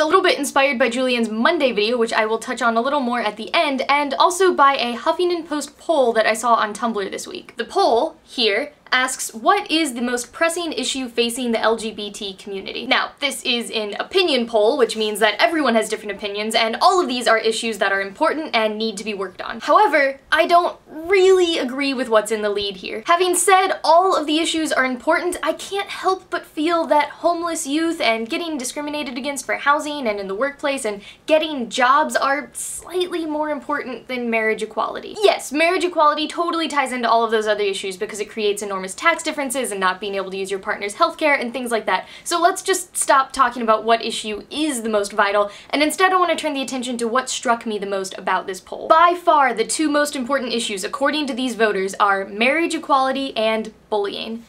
a little bit inspired by Julian's Monday video, which I will touch on a little more at the end, and also by a Huffington Post poll that I saw on Tumblr this week. The poll here asks, what is the most pressing issue facing the LGBT community? Now, this is an opinion poll, which means that everyone has different opinions, and all of these are issues that are important and need to be worked on. However, I don't really agree with what's in the lead here. Having said all of the issues are important, I can't help but feel that homeless youth and getting discriminated against for housing and in the workplace and getting jobs are slightly more important than marriage equality. Yes, marriage equality totally ties into all of those other issues because it creates enormous tax differences and not being able to use your partner's healthcare and things like that. So let's just stop talking about what issue is the most vital, and instead I want to turn the attention to what struck me the most about this poll. By far, the two most important issues, according to these voters, are marriage equality and bullying.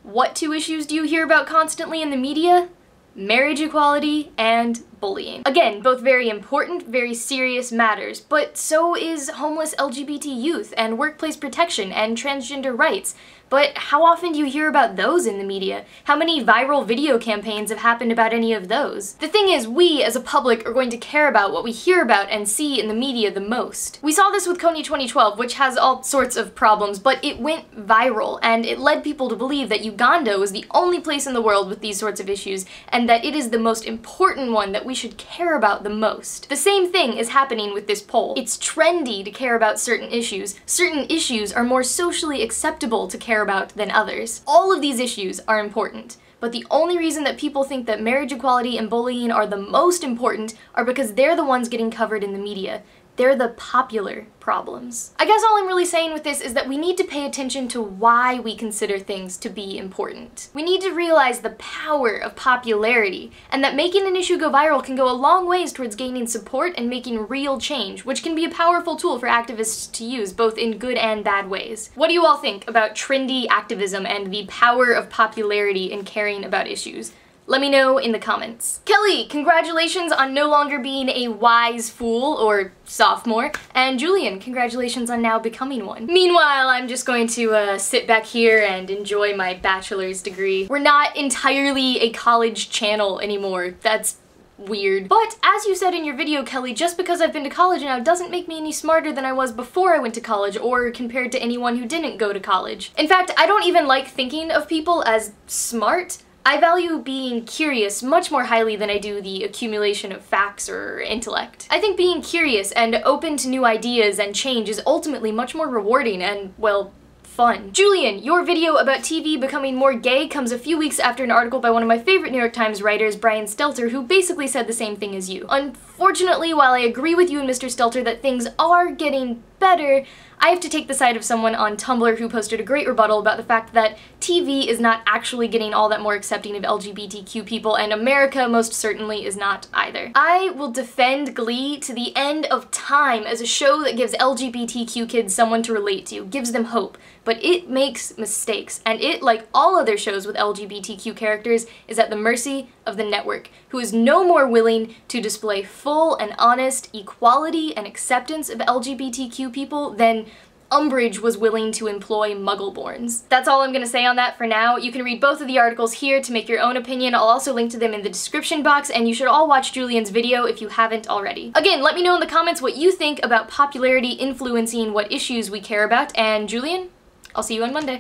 What two issues do you hear about constantly in the media? Marriage equality and bullying. Again, both very important, very serious matters, but so is homeless LGBT youth and workplace protection and transgender rights. But how often do you hear about those in the media? How many viral video campaigns have happened about any of those? The thing is, we as a public are going to care about what we hear about and see in the media the most. We saw this with Kony 2012, which has all sorts of problems, but it went viral, and it led people to believe that Uganda was the only place in the world with these sorts of issues, and that it is the most important one that we should care about the most. The same thing is happening with this poll. It's trendy to care about certain issues. Certain issues are more socially acceptable to care about than others. All of these issues are important, but the only reason that people think that marriage equality and bullying are the most important are because they're the ones getting covered in the media. They're the popular problems. I guess all I'm really saying with this is that we need to pay attention to why we consider things to be important. We need to realize the power of popularity, and that making an issue go viral can go a long ways towards gaining support and making real change, which can be a powerful tool for activists to use, both in good and bad ways. What do you all think about trendy activism and the power of popularity in caring about issues? Let me know in the comments. Kelly, congratulations on no longer being a wise fool, or sophomore, and Julian, congratulations on now becoming one. Meanwhile, I'm just going to sit back here and enjoy my bachelor's degree. We're not entirely a college channel anymore. That's weird. But as you said in your video, Kelly, just because I've been to college now doesn't make me any smarter than I was before I went to college, or compared to anyone who didn't go to college. In fact, I don't even like thinking of people as smart. I value being curious much more highly than I do the accumulation of facts or intellect. I think being curious and open to new ideas and change is ultimately much more rewarding and, well, fun. Julian, your video about TV becoming more gay comes a few weeks after an article by one of my favorite New York Times writers, Brian Stelter, who basically said the same thing as you. Unfortunately, while I agree with you and Mr. Stelter that things are getting better, I have to take the side of someone on Tumblr who posted a great rebuttal about the fact that TV is not actually getting all that more accepting of LGBTQ people, and America most certainly is not either. I will defend Glee to the end of time as a show that gives LGBTQ kids someone to relate to, gives them hope, but it makes mistakes, and it, like all other shows with LGBTQ characters, is at the mercy of the network, who is no more willing to display full and honest equality and acceptance of LGBTQ people than Umbridge was willing to employ Muggleborns. That's all I'm gonna say on that for now. You can read both of the articles here to make your own opinion. I'll also link to them in the description box, and you should all watch Julian's video if you haven't already. Again, let me know in the comments what you think about popularity influencing what issues we care about, and Julian, I'll see you on Monday.